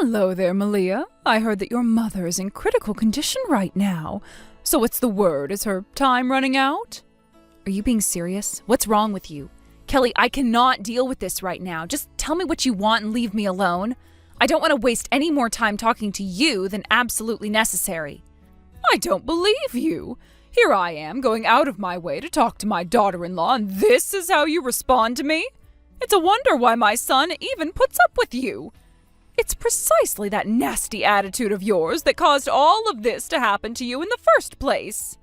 Hello there, Malia. I heard that your mother is in critical condition right now. So what's the word? Is her time running out? Are you being serious? What's wrong with you? Kelly, I cannot deal with this right now. Just tell me what you want and leave me alone. I don't want to waste any more time talking to you than absolutely necessary. I don't believe you. Here I am, going out of my way to talk to my daughter-in-law, and this is how you respond to me? It's a wonder why my son even puts up with you. It's precisely that nasty attitude of yours that caused all of this to happen to you in the first place.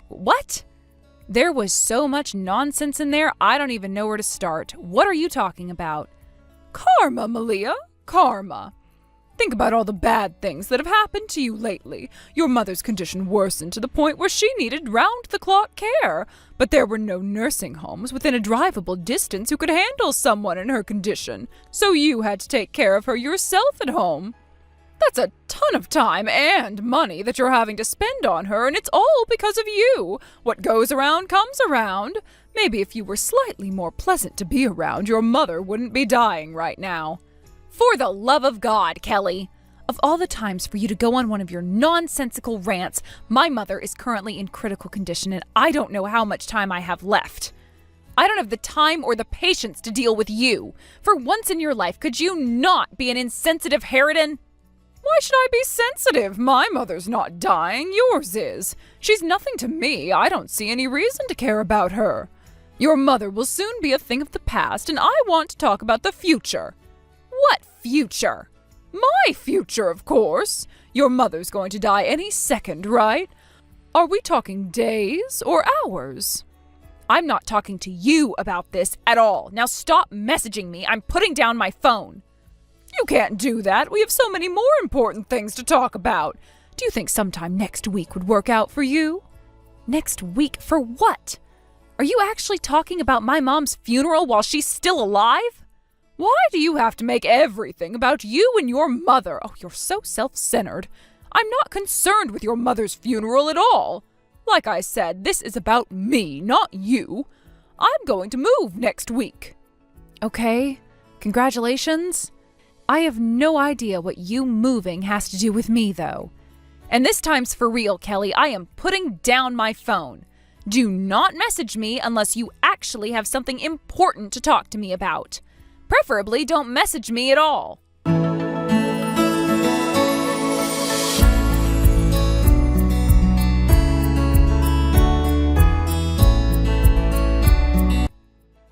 What? There was so much nonsense in there, I don't even know where to start. What are you talking about? Karma, Malia. Karma. Think about all the bad things that have happened to you lately. Your mother's condition worsened to the point where she needed round-the-clock care, but there were no nursing homes within a drivable distance who could handle someone in her condition, so you had to take care of her yourself at home. That's a ton of time and money that you're having to spend on her, and it's all because of you. What goes around comes around. Maybe if you were slightly more pleasant to be around, your mother wouldn't be dying right now. For the love of God, Kelly! Of all the times for you to go on one of your nonsensical rants, my mother is currently in critical condition and I don't know how much time I have left. I don't have the time or the patience to deal with you. For once in your life, could you not be an insensitive harridan? Why should I be sensitive? My mother's not dying, yours is. She's nothing to me. I don't see any reason to care about her. Your mother will soon be a thing of the past, and I want to talk about the future. What future? My future, of course. Your mother's going to die any second, right? Are we talking days or hours? I'm not talking to you about this at all. Now stop messaging me. I'm putting down my phone. You can't do that. We have so many more important things to talk about. Do you think sometime next week would work out for you? Next week? For what? Are you actually talking about my mom's funeral while she's still alive? Why do you have to make everything about you and your mother? Oh, you're so self-centered. I'm not concerned with your mother's funeral at all. Like I said, this is about me, not you. I'm going to move next week. Okay, congratulations. I have no idea what you moving has to do with me, though. And this time's for real, Kelly. I am putting down my phone. Do not message me unless you actually have something important to talk to me about. Preferably, don't message me at all.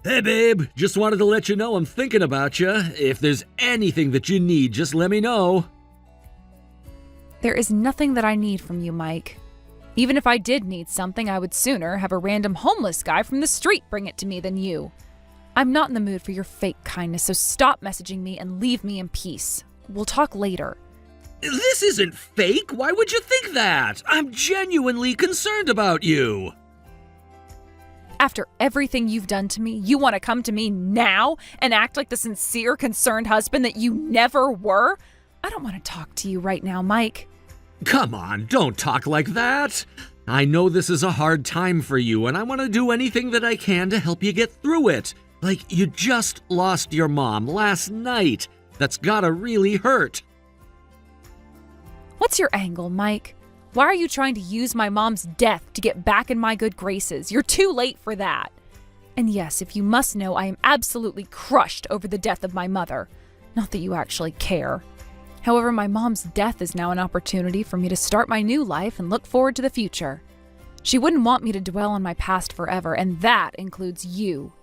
Hey babe, just wanted to let you know I'm thinking about you. If there's anything that you need, just let me know. There is nothing that I need from you, Mike. Even if I did need something, I would sooner have a random homeless guy from the street bring it to me than you. I'm not in the mood for your fake kindness, so stop messaging me and leave me in peace. We'll talk later. This isn't fake. Why would you think that? I'm genuinely concerned about you. After everything you've done to me, you want to come to me now and act like the sincere, concerned husband that you never were? I don't want to talk to you right now, Mike. Come on, don't talk like that. I know this is a hard time for you, and I want to do anything that I can to help you get through it. Like, you just lost your mom last night. That's gotta really hurt. What's your angle, Mike? Why are you trying to use my mom's death to get back in my good graces? You're too late for that. And yes, if you must know, I am absolutely crushed over the death of my mother. Not that you actually care. However, my mom's death is now an opportunity for me to start my new life and look forward to the future. She wouldn't want me to dwell on my past forever, and that includes you.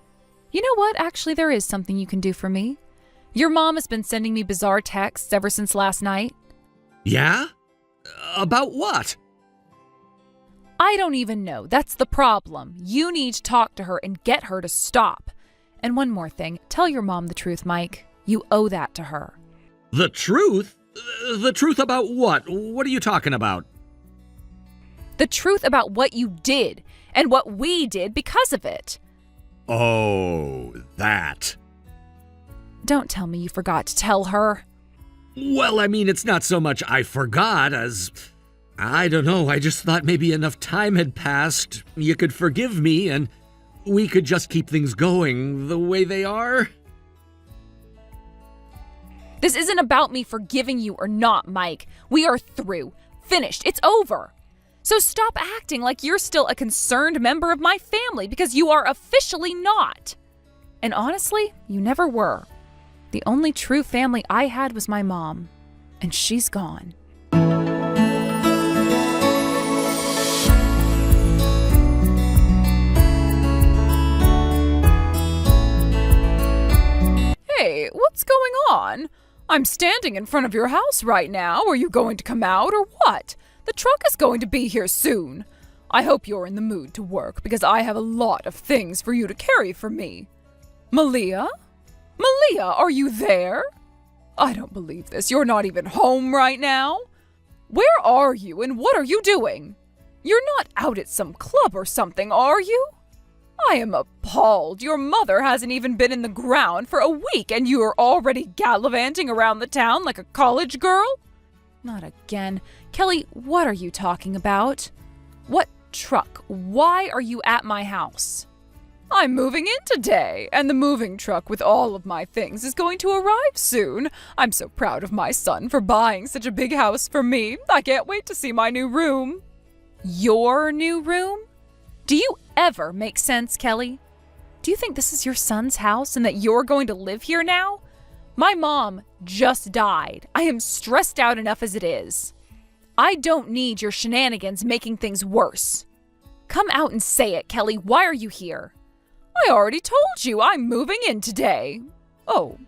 You know what? Actually, there is something you can do for me. Your mom has been sending me bizarre texts ever since last night. Yeah? About what? I don't even know. That's the problem. You need to talk to her and get her to stop. And one more thing. Tell your mom the truth, Mike. You owe that to her. The truth? The truth about what? What are you talking about? The truth about what you did and what we did because of it. Oh, that. Don't tell me you forgot to tell her. Well, I mean, it's not so much I forgot as... I don't know, I just thought maybe enough time had passed, you could forgive me, and we could just keep things going the way they are. This isn't about me forgiving you or not, Mike. We are through. Finished. It's over. So stop acting like you're still a concerned member of my family, because you are officially not. And honestly, you never were. The only true family I had was my mom, and she's gone. Hey, what's going on? I'm standing in front of your house right now. Are you going to come out or what? The truck is going to be here soon. I hope you're in the mood to work, because I have a lot of things for you to carry for me. Malia? Malia, are you there? I don't believe this. You're not even home right now. Where are you and what are you doing? You're not out at some club or something, are you? I am appalled. Your mother hasn't even been in the ground for a week and you are already gallivanting around the town like a college girl? Not again. Kelly, what are you talking about? What truck? Why are you at my house? I'm moving in today, and the moving truck with all of my things is going to arrive soon. I'm so proud of my son for buying such a big house for me. I can't wait to see my new room. Your new room? Do you ever make sense, Kelly? Do you think this is your son's house and that you're going to live here now? My mom just died. I am stressed out enough as it is. I don't need your shenanigans making things worse. Come out and say it, Kelly. Why are you here? I already told you I'm moving in today. Oh,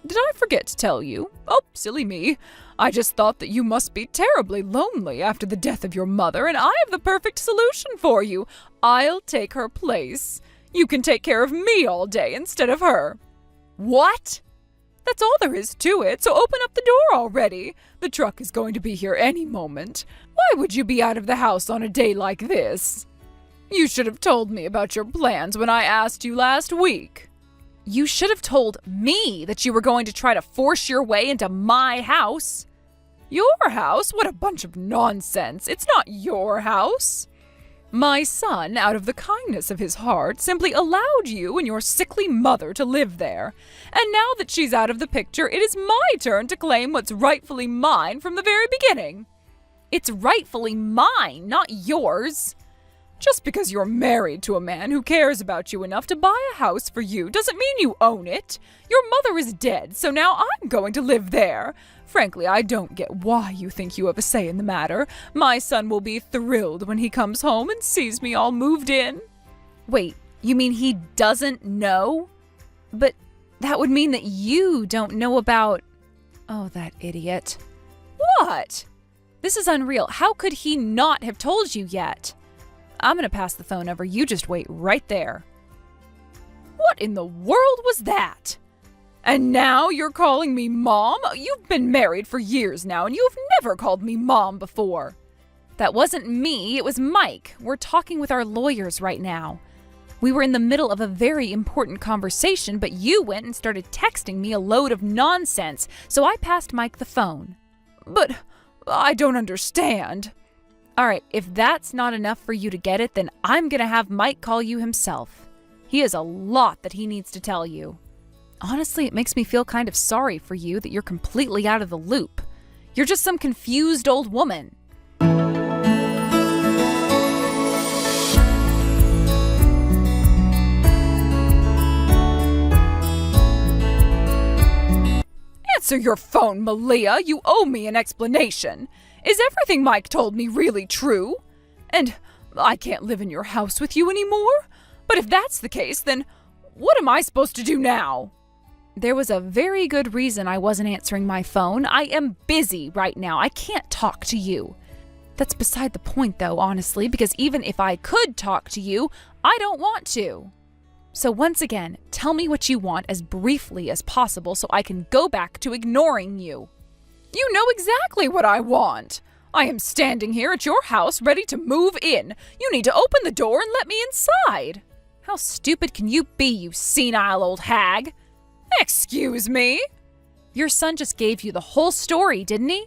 did I forget to tell you? Oh, silly me. I just thought that you must be terribly lonely after the death of your mother, and I have the perfect solution for you. I'll take her place. You can take care of me all day instead of her. What? That's all there is to it, so open up the door already. The truck is going to be here any moment. Why would you be out of the house on a day like this? You should have told me about your plans when I asked you last week. You should have told me that you were going to try to force your way into my house. Your house? What a bunch of nonsense. It's not your house. My son, out of the kindness of his heart, simply allowed you and your sickly mother to live there. And now that she's out of the picture, it is my turn to claim what's rightfully mine from the very beginning. It's rightfully mine, not yours. Just because you're married to a man who cares about you enough to buy a house for you doesn't mean you own it. Your mother is dead, so now I'm going to live there. Frankly, I don't get why you think you have a say in the matter. My son will be thrilled when he comes home and sees me all moved in. Wait, you mean he doesn't know? But that would mean that you don't know about... Oh, that idiot. What? This is unreal. How could he not have told you yet? I'm going to pass the phone over. You just wait right there. What in the world was that? And now you're calling me Mom? You've been married for years now, and you've never called me Mom before. That wasn't me. It was Mike. We're talking with our lawyers right now. We were in the middle of a very important conversation, but you went and started texting me a load of nonsense, so I passed Mike the phone. But I don't understand. All right, if that's not enough for you to get it, then I'm going to have Mike call you himself. He has a lot that he needs to tell you. Honestly, it makes me feel kind of sorry for you that you're completely out of the loop. You're just some confused old woman. Answer your phone, Malia. You owe me an explanation. Is everything Mike told me really true? And I can't live in your house with you anymore? But if that's the case, then what am I supposed to do now? There was a very good reason I wasn't answering my phone. I am busy right now. I can't talk to you. That's beside the point, though, honestly, because even if I could talk to you, I don't want to. So once again, tell me what you want as briefly as possible so I can go back to ignoring you. You know exactly what I want. I am standing here at your house ready to move in. You need to open the door and let me inside. How stupid can you be, you senile old hag? Excuse me? Your son just gave you the whole story, didn't he?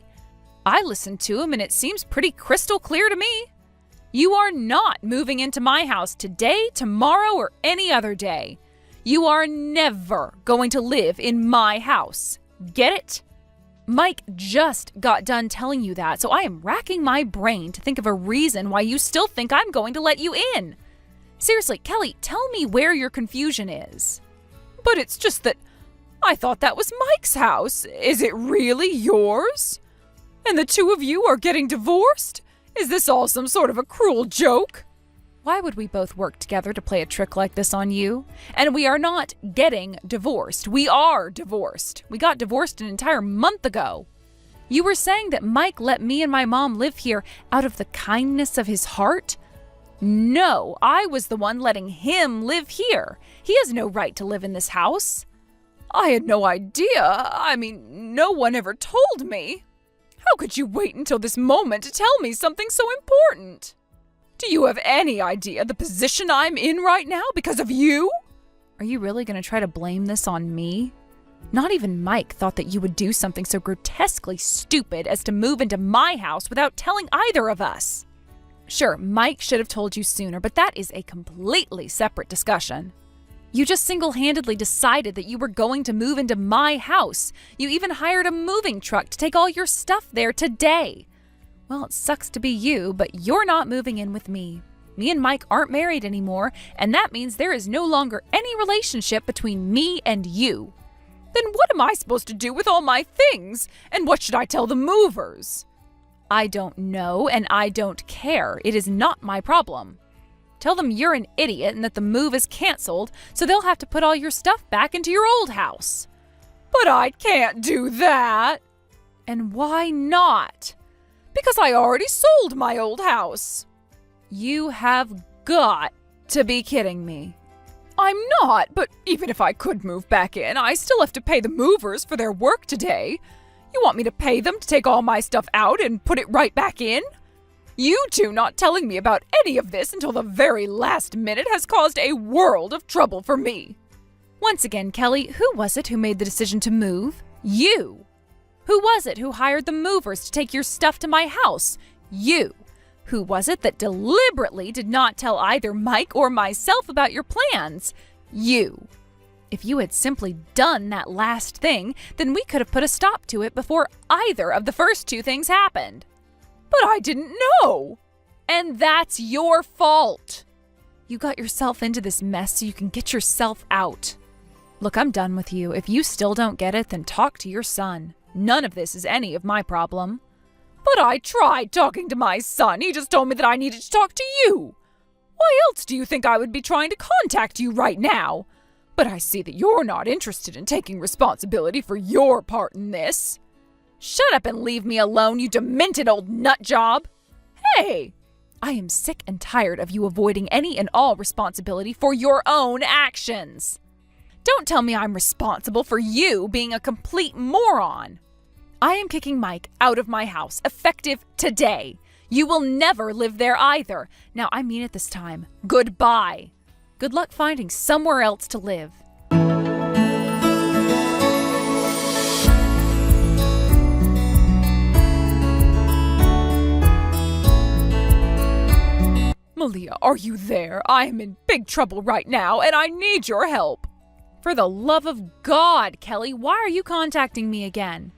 I listened to him and it seems pretty crystal clear to me. You are not moving into my house today, tomorrow, or any other day. You are never going to live in my house. Get it? Mike just got done telling you that, so I am racking my brain to think of a reason why you still think I'm going to let you in. Seriously, Kelly, tell me where your confusion is. But it's just that I thought that was Mike's house. Is it really yours? And the two of you are getting divorced? Is this all some sort of a cruel joke? Why would we both work together to play a trick like this on you? And we are not getting divorced. We are divorced. We got divorced an entire month ago. You were saying that Mike let me and my mom live here out of the kindness of his heart? No, I was the one letting him live here. He has no right to live in this house. I had no idea. I mean, no one ever told me. How could you wait until this moment to tell me something so important? Do you have any idea the position I'm in right now because of you? Are you really going to try to blame this on me? Not even Mike thought that you would do something so grotesquely stupid as to move into my house without telling either of us. Sure, Mike should have told you sooner, but that is a completely separate discussion. You just single-handedly decided that you were going to move into my house. You even hired a moving truck to take all your stuff there today. Well, it sucks to be you, but you're not moving in with me. Me and Mike aren't married anymore, and that means there is no longer any relationship between me and you. Then what am I supposed to do with all my things? And what should I tell the movers? I don't know, and I don't care. It is not my problem. Tell them you're an idiot and that the move is canceled, so they'll have to put all your stuff back into your old house. But I can't do that. And why not? Because I already sold my old house. You have got to be kidding me. I'm not, but even if I could move back in, I still have to pay the movers for their work today. You want me to pay them to take all my stuff out and put it right back in? You two not telling me about any of this until the very last minute has caused a world of trouble for me. Once again, Kelly, who was it who made the decision to move? You. Who was it who hired the movers to take your stuff to my house? You. Who was it that deliberately did not tell either Mike or myself about your plans? You. If you had simply done that last thing, then we could have put a stop to it before either of the first two things happened. But I didn't know. And that's your fault. You got yourself into this mess so you can get yourself out. Look, I'm done with you. If you still don't get it, then talk to your son. None of this is any of my problem. But I tried talking to my son. He just told me that I needed to talk to you. Why else do you think I would be trying to contact you right now? But I see that you're not interested in taking responsibility for your part in this. Shut up and leave me alone, you demented old nut job. Hey! I am sick and tired of you avoiding any and all responsibility for your own actions. Don't tell me I'm responsible for you being a complete moron. I am kicking Mike out of my house, effective today. You will never live there either. Now, I mean it this time. Goodbye. Good luck finding somewhere else to live. Malia, are you there? I am in big trouble right now, and I need your help. For the love of God, Kelly, why are you contacting me again?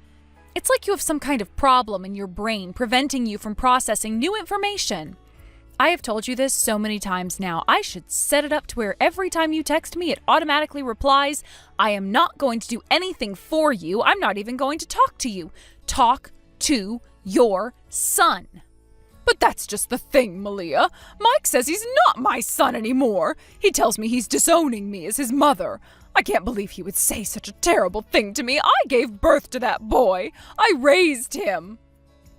It's like you have some kind of problem in your brain preventing you from processing new information. I have told you this so many times now. I should set it up to where every time you text me, it automatically replies, I am not going to do anything for you. I'm not even going to talk to you. Talk to your son. But that's just the thing, Malia. Mike says he's not my son anymore. He tells me he's disowning me as his mother. I can't believe he would say such a terrible thing to me. I gave birth to that boy. I raised him.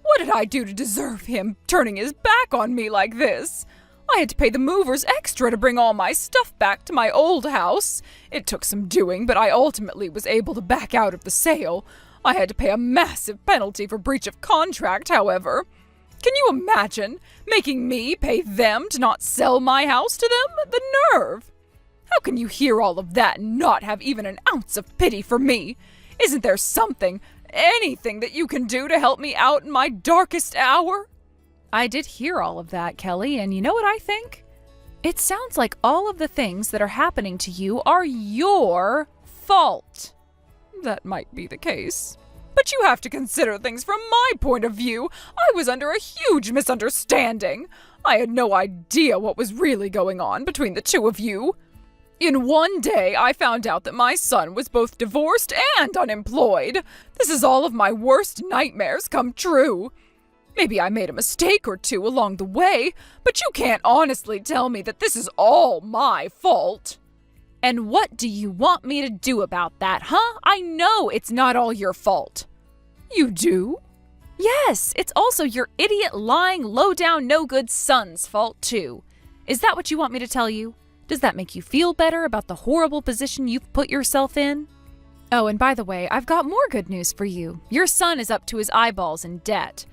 What did I do to deserve him turning his back on me like this? I had to pay the movers extra to bring all my stuff back to my old house. It took some doing, but I ultimately was able to back out of the sale. I had to pay a massive penalty for breach of contract, however. Can you imagine making me pay them to not sell my house to them? The nerve! How can you hear all of that and not have even an ounce of pity for me? Isn't there something, anything that you can do to help me out in my darkest hour? I did hear all of that, Kelly, and you know what I think? It sounds like all of the things that are happening to you are your fault. That might be the case. But you have to consider things from my point of view. I was under a huge misunderstanding. I had no idea what was really going on between the two of you. In one day, I found out that my son was both divorced and unemployed. This is all of my worst nightmares come true. Maybe I made a mistake or two along the way, but you can't honestly tell me that this is all my fault. And what do you want me to do about that, huh? I know it's not all your fault. You do? Yes, it's also your idiot, lying, low-down, no-good son's fault, too. Is that what you want me to tell you? Does that make you feel better about the horrible position you've put yourself in? Oh, and by the way, I've got more good news for you. Your son is up to his eyeballs in debt.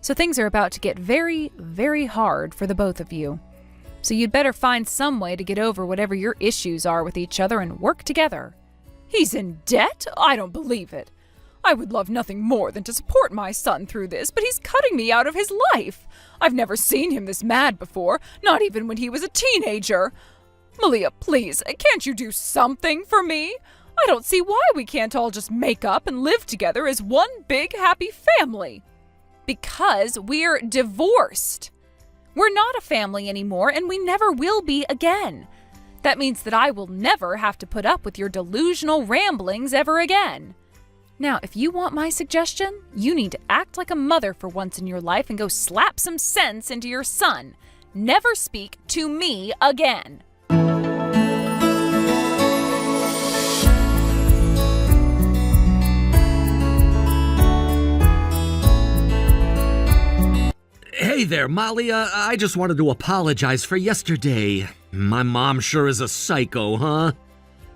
So things are about to get very, very hard for the both of you. So you'd better find some way to get over whatever your issues are with each other and work together. He's in debt? I don't believe it. I would love nothing more than to support my son through this, but he's cutting me out of his life. I've never seen him this mad before, not even when he was a teenager. Malia, please, can't you do something for me? I don't see why we can't all just make up and live together as one big happy family. Because we're divorced. We're not a family anymore, and we never will be again. That means that I will never have to put up with your delusional ramblings ever again. Now, if you want my suggestion, you need to act like a mother for once in your life and go slap some sense into your son. Never speak to me again. Hey there, Malia. I just wanted to apologize for yesterday. My mom sure is a psycho, huh?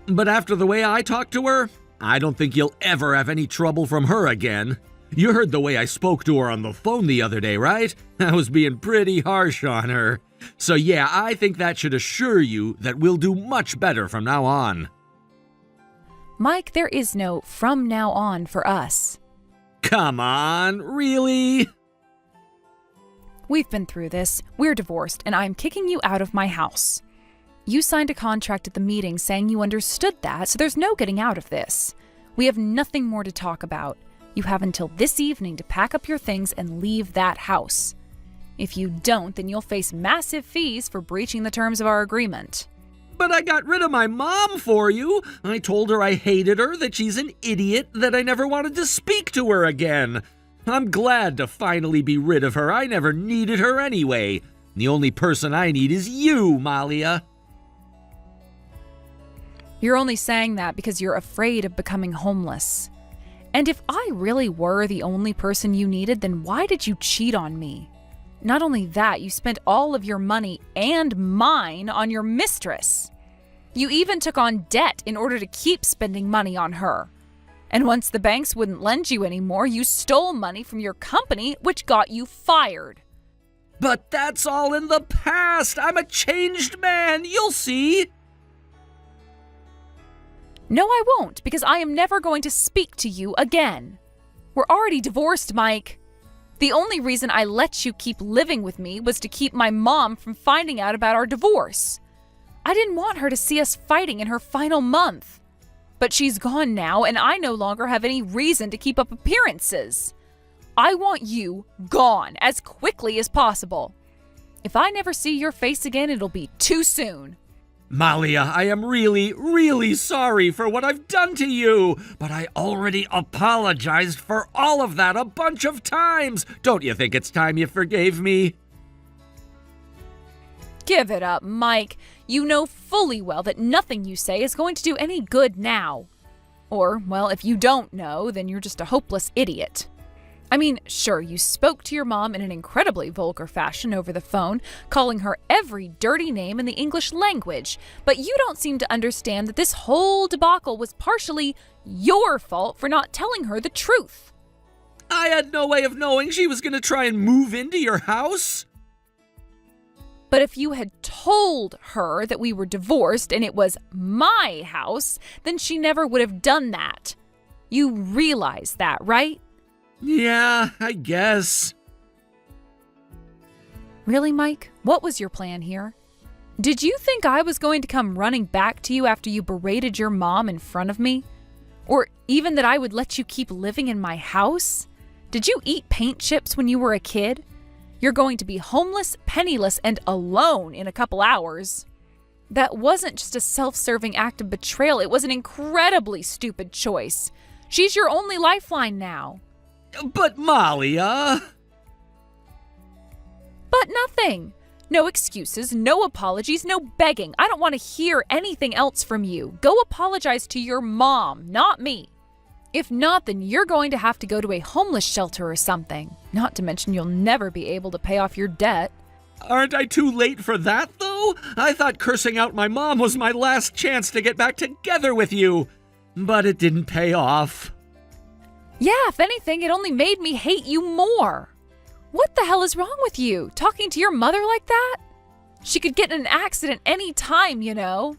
But after the way I talked to her, I don't think you'll ever have any trouble from her again. You heard the way I spoke to her on the phone the other day, right? I was being pretty harsh on her. So yeah, I think that should assure you that we'll do much better from now on. Mike, there is no from now on for us. Come on, really? We've been through this. We're divorced, and I'm kicking you out of my house. You signed a contract at the meeting saying you understood that, so there's no getting out of this. We have nothing more to talk about. You have until this evening to pack up your things and leave that house. If you don't, then you'll face massive fees for breaching the terms of our agreement. But I got rid of my mom for you. I told her I hated her, that she's an idiot, that I never wanted to speak to her again. I'm glad to finally be rid of her. I never needed her anyway. The only person I need is you, Malia. You're only saying that because you're afraid of becoming homeless. And if I really were the only person you needed, then why did you cheat on me? Not only that, you spent all of your money and mine on your mistress. You even took on debt in order to keep spending money on her. And once the banks wouldn't lend you anymore, you stole money from your company, which got you fired. But that's all in the past. I'm a changed man. You'll see. No, I won't, because I am never going to speak to you again. We're already divorced, Mike. The only reason I let you keep living with me was to keep my mom from finding out about our divorce. I didn't want her to see us fighting in her final month. But she's gone now, and I no longer have any reason to keep up appearances. I want you gone as quickly as possible. If I never see your face again, it'll be too soon. Malia, I am really, really sorry for what I've done to you, but I already apologized for all of that a bunch of times. Don't you think it's time you forgave me? Give it up, Mike. You know fully well that nothing you say is going to do any good now. Or, well, if you don't know, then you're just a hopeless idiot. I mean, sure, you spoke to your mom in an incredibly vulgar fashion over the phone, calling her every dirty name in the English language, but you don't seem to understand that this whole debacle was partially your fault for not telling her the truth. I had no way of knowing she was going to try and move into your house. But if you had told her that we were divorced and it was my house, then she never would have done that. You realize that, right? Yeah, I guess. Really, Mike? What was your plan here? Did you think I was going to come running back to you after you berated your mom in front of me? Or even that I would let you keep living in my house? Did you eat paint chips when you were a kid? You're going to be homeless, penniless, and alone in a couple hours. That wasn't just a self-serving act of betrayal. It was an incredibly stupid choice. She's your only lifeline now. But Malia... But nothing. No excuses, no apologies, no begging. I don't want to hear anything else from you. Go apologize to your mom, not me. If not, then you're going to have to go to a homeless shelter or something. Not to mention you'll never be able to pay off your debt. Aren't I too late for that, though? I thought cursing out my mom was my last chance to get back together with you. But it didn't pay off. Yeah, if anything, it only made me hate you more. What the hell is wrong with you? Talking to your mother like that? She could get in an accident any time, you know.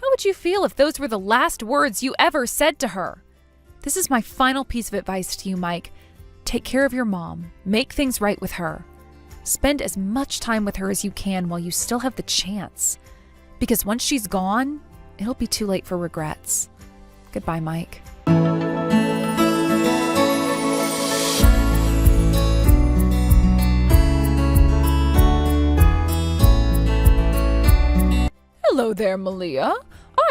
How would you feel if those were the last words you ever said to her? This is my final piece of advice to you, Mike. Take care of your mom. Make things right with her. Spend as much time with her as you can while you still have the chance. Because once she's gone, it'll be too late for regrets. Goodbye, Mike. Hello there, Malia.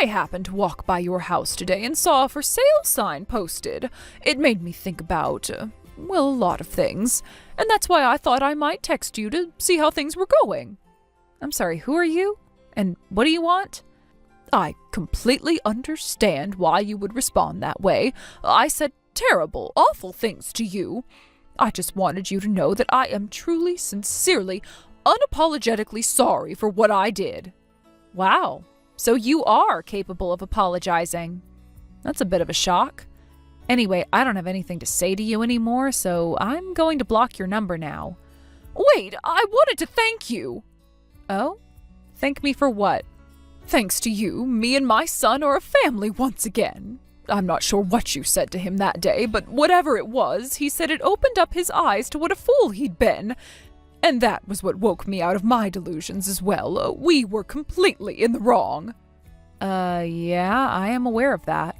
I happened to walk by your house today and saw a for sale sign posted. It made me think about, well, a lot of things. And that's why I thought I might text you to see how things were going. I'm sorry, who are you? And what do you want? I completely understand why you would respond that way. I said terrible, awful things to you. I just wanted you to know that I am truly, sincerely, unapologetically sorry for what I did. Wow, so you are capable of apologizing. That's a bit of a shock. Anyway, I don't have anything to say to you anymore, so I'm going to block your number now. Wait, I wanted to thank you. Oh? Thank me for what? Thanks to you, me and my son are a family once again. I'm not sure what you said to him that day, but whatever it was, he said it opened up his eyes to what a fool he'd been. And that was what woke me out of my delusions as well. We were completely in the wrong. Yeah, I am aware of that.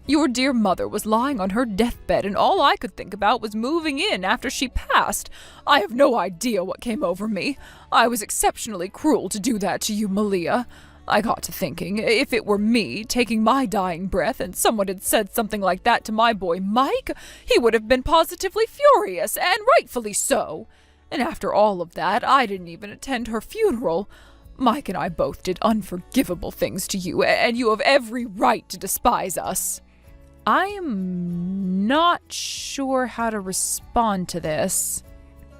Your dear mother was lying on her deathbed, and all I could think about was moving in after she passed. I have no idea what came over me. I was exceptionally cruel to do that to you, Malia. I got to thinking, if it were me taking my dying breath and someone had said something like that to my boy Mike, he would have been positively furious, and rightfully so. And after all of that, I didn't even attend her funeral. Mike and I both did unforgivable things to you, and you have every right to despise us. I am not sure how to respond to this.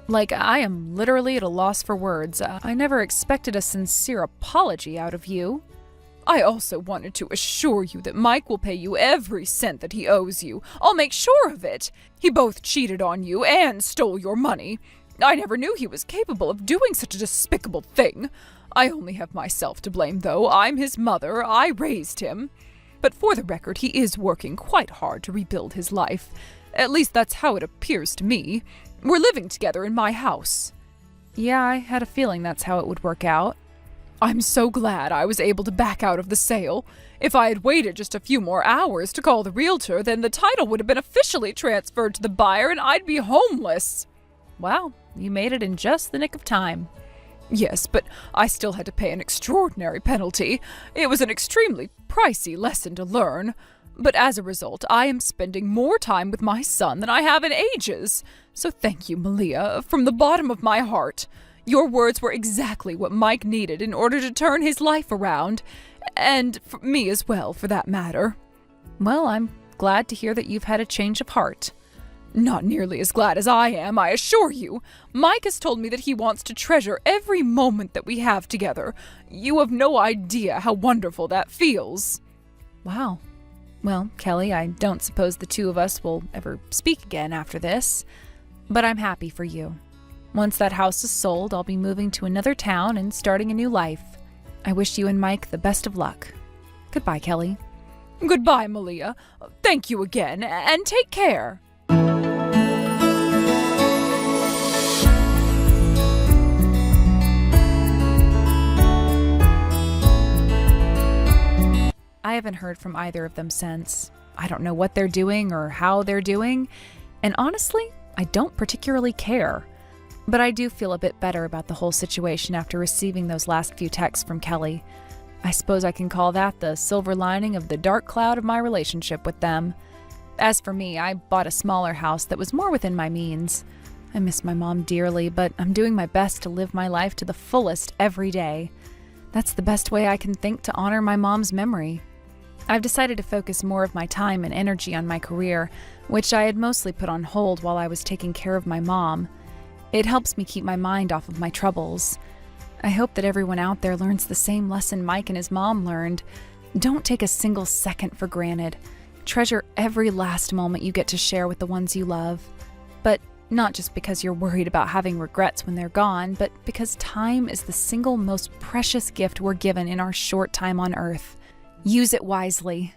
I am literally at a loss for words. I never expected a sincere apology out of you. I also wanted to assure you that Mike will pay you every cent that he owes you. I'll make sure of it. He both cheated on you and stole your money. I never knew he was capable of doing such a despicable thing. I only have myself to blame, though. I'm his mother. I raised him. But for the record, he is working quite hard to rebuild his life. At least that's how it appears to me. We're living together in my house. Yeah, I had a feeling that's how it would work out. I'm so glad I was able to back out of the sale. If I had waited just a few more hours to call the realtor, then the title would have been officially transferred to the buyer and I'd be homeless. Wow, you made it in just the nick of time. Yes, but I still had to pay an extraordinary penalty. It was an extremely pricey lesson to learn. But as a result, I am spending more time with my son than I have in ages. So thank you, Malia, from the bottom of my heart. Your words were exactly what Mike needed in order to turn his life around. And for me as well, for that matter. Well, I'm glad to hear that you've had a change of heart. Not nearly as glad as I am, I assure you. Mike has told me that he wants to treasure every moment that we have together. You have no idea how wonderful that feels. Wow. Well, Kelly, I don't suppose the two of us will ever speak again after this, but I'm happy for you. Once that house is sold, I'll be moving to another town and starting a new life. I wish you and Mike the best of luck. Goodbye, Kelly. Goodbye, Malia. Thank you again, and take care. I haven't heard from either of them since. I don't know what they're doing or how they're doing, and honestly, I don't particularly care. But I do feel a bit better about the whole situation after receiving those last few texts from Kelly. I suppose I can call that the silver lining of the dark cloud of my relationship with them. As for me, I bought a smaller house that was more within my means. I miss my mom dearly, but I'm doing my best to live my life to the fullest every day. That's the best way I can think to honor my mom's memory. I've decided to focus more of my time and energy on my career, which I had mostly put on hold while I was taking care of my mom. It helps me keep my mind off of my troubles. I hope that everyone out there learns the same lesson Mike and his mom learned. Don't take a single second for granted. Treasure every last moment you get to share with the ones you love. But not just because you're worried about having regrets when they're gone, but because time is the single most precious gift we're given in our short time on Earth. Use it wisely.